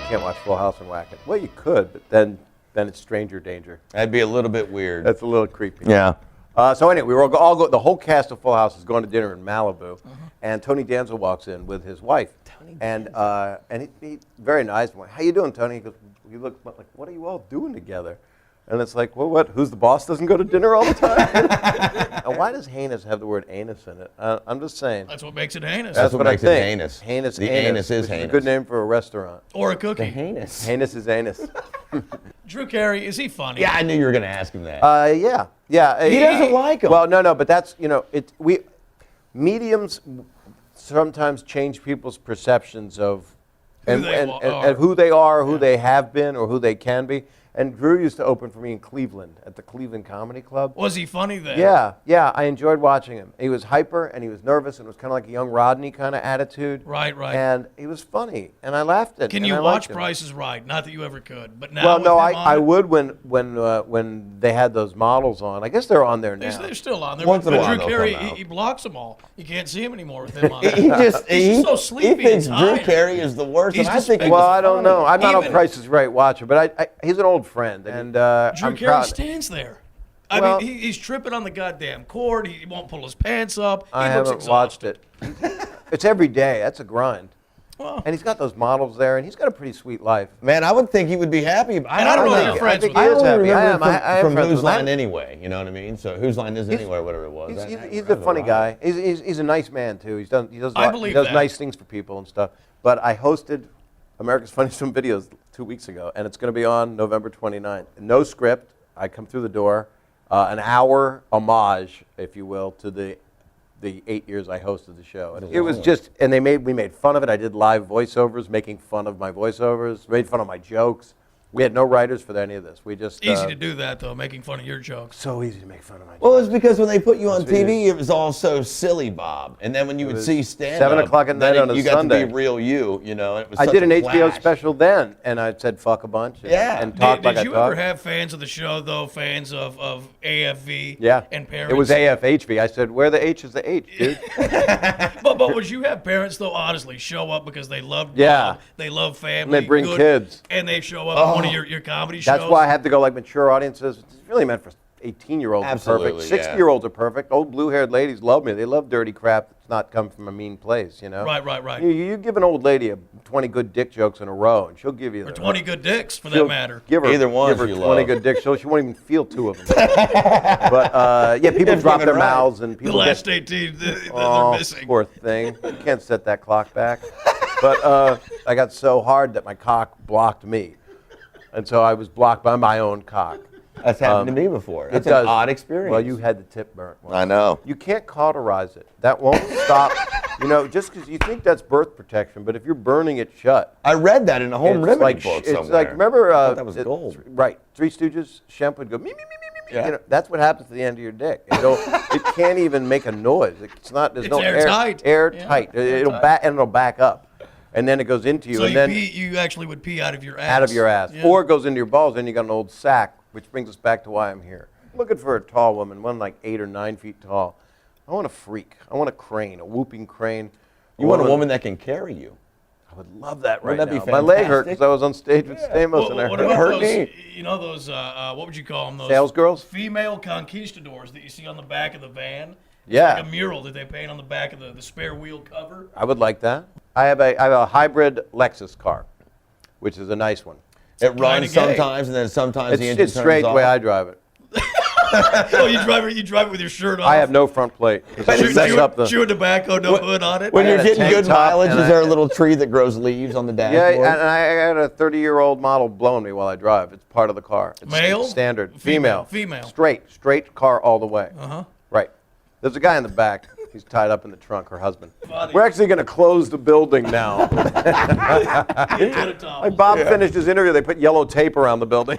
can't watch Full House and whack it. Well, you could, but then it's stranger danger. That'd be a little bit weird. That's a little creepy. Yeah. So anyway, we were the whole cast of Full House is going to dinner in Malibu, and Tony Danza walks in with his wife, and he very nice. How you doing, Tony? He goes, you look like, what are you all doing together? And it's like, well, what? Who's the boss? Doesn't go to dinner all the time. And why does heinous have the word anus in it? I'm just saying. That's what makes it heinous. That's what makes I think. it heinous. Heinous. The anus is which heinous. Is a good name for a restaurant. Or a cookie. The heinous. Heinous is anus. Drew Carey, is he funny? Yeah, I knew you were going to ask him that. Yeah. He doesn't like him. Well, no, but that's mediums sometimes change people's perceptions of Who they are, who they have been, or who they can be. And Drew used to open for me in Cleveland at the Cleveland Comedy Club. Was he funny then? Yeah, I enjoyed watching him. He was hyper and he was nervous and it was kind of like a young Rodney kind of attitude. Right. And he was funny and I laughed at it. Can you watch Price is Right? Not that you ever could, but now. Well, no, with him I on it, would when they had those models on. I guess they're on there now. They're still on there. Once in a but while Drew they'll Carey, come out. he blocks them all. You can't see him anymore with him on He there. just He's so sleepy He thinks and Drew tired. Carey is the worst. He's And I think despicable. Well, I don't know. I'm not Even- a Price is Right watcher, but he's an old friend, and Drew I'm Carey proud. stands there. I Well- mean, he's tripping on the goddamn cord. He won't pull his pants up. He I looks haven't watched exhausted. it. It's every day. That's a grind. Well, And he's got those models there, and he's got a pretty sweet life. Man, I would think he would be happy. And I don't know if you're friends with I him. think he is only happy. I remember am. him I am from friends Whose with Line him. Anyway? You know what I mean? So Whose Line Is Anyway, whatever it was. He's a funny guy. He's a nice man too. He does I believe he does that. nice things for people and stuff. But I hosted America's Funniest Home Videos 2 weeks ago, and it's going to be on November 29th. No script. I come through the door, an hour homage, if you will, to the 8 years I hosted the show. And it was just, and we made fun of it. I did live voiceovers, making fun of my voiceovers, made fun of my jokes. We had no writers for any of this. We just easy to do that, though, making fun of your jokes. so easy to make fun of my jokes. Well, it's because when they put you on That's what it TV, it was all so silly, Bob. And then when you would was see stand-up, 7 o'clock at night on a you got Sunday. to be real you, you know. It was I such did an a HBO clash. special then, and I said fuck a bunch and talked Did like I you ever talked. have fans of the show, though, fans of AFV Yeah. and parents? It was AFHV. I said, where the H is the H, dude. But would you have parents, though, honestly, show up because they love Yeah. Bob, they love family, And they bring good, kids. and they show up at one of your comedy shows? That's why I have to go like mature audiences. It's really meant for 18-year-olds are Absolutely, perfect. 60-year-olds are perfect. Old blue-haired ladies love me. They love dirty crap that's not come from a mean place, you know? Right. You give an old lady 20 good dick jokes in a row, and she'll give you Or 20 good dicks, for that she'll matter. Give her, Either one give her she 20 love. good dicks. She won't even feel 2 of them. But, yeah, people You're drop fucking their right. mouths, and The people last get... 18, they're Oh, missing. poor thing. You can't set that clock back. But I got so hard that my cock blocked me. And so I was blocked by my own cock. That's happened to me before. That's It does. an odd experience. Well, you had the tip burnt. I know. You can't cauterize it. That won't stop. You know, just because you think that's birth protection, but if you're burning it shut, I read that in a home it's remedy like book it's somewhere. like remember I thought that was gold. Right, Three Stooges shampoo would go me me me me me. Yeah. You know, that's what happens to the end of your dick. It can't even make a noise. It's not. There's It's no airtight. Airtight. Yeah, It'll back and it'll back up, and then it goes into you, So and then you actually would pee out of your ass. out of your ass, Yeah. or it goes into your balls. Then you got an old sack, which brings us back to why I'm here. I'm looking for a tall woman, one like 8 or 9 feet tall. I want a freak. I want a crane, a whooping crane. You want a woman that can carry you. I would love that right Wouldn't that now. be My leg hurt fantastic? because I was on stage with Stamos, and I What hurt. about hurt those, me. you know those, what would you call them? Those Sales girls? Female conquistadors that you see on the back of the van. It's Yeah. like a mural that they paint on the back of the spare wheel cover. I would like that. I have a hybrid Lexus car, which is a nice one. It runs gay. sometimes, and then sometimes the engine It's turns straight the off. way I drive it. Oh, you drive it with your shirt off. I have no front plate. 'Cause I would mess up the. chewing tobacco, no hood on it. When I you're had a getting tank good top mileage, and is there a little tree that grows leaves on the Yeah, dashboard? and I had a 30-year-old model blowing me while I drive. It's part of the car. It's Male? standard. Female. Straight car all the way. Uh-huh. Right. There's a guy in the back. He's tied up in the trunk, her husband. Funny. We're actually going to close the building now. You get a towel. Like Bob finished his interview, they put yellow tape around the building.